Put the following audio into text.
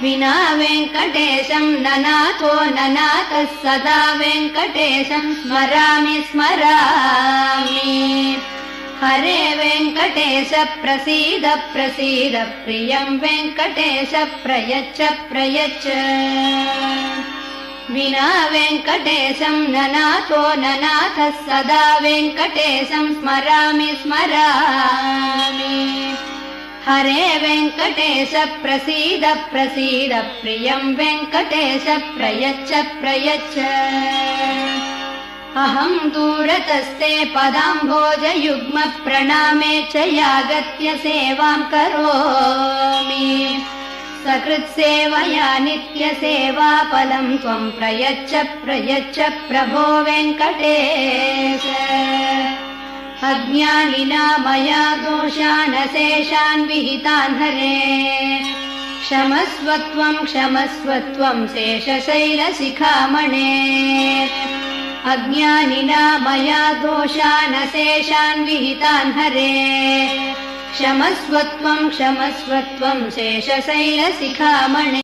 विना वेङ्कटेशं ननाथो ननाथः सदा वेङ्कटेशं स्मरामि स्मरामि। हरे वेङ्कटेश प्रसीद प्रसीद प्रियं वेङ्कटेश प्रयच्छ प्रयच्छ। विना वेङ्कटेशं ननाथो ननाथः सदा वेङ्कटेशं स्मरामि स्मरामि। हरे वेङ्कटेश प्रसीद प्रसीद प्रियं वेङ्कटेश प्रयच्छ प्रयच्छ। अहं दूरतस्ते पदाम्भोजयुग्म प्रणामे च यागत्य सेवां करोमि। सकृत्सेवया नित्यसेवाफलं त्वं प्रयच्छ प्रयच्छ प्रभो वेङ्कटेश। अज्ञानिना मया दोषान् अशेषान् विहितान् हरे क्षमस्व त्वं शेषशैलशिखामणे। अज्ञानिना मया दोषान् अशेषान् विहितान् हरे क्षमस्व त्वं शेषशैलशिखामणे।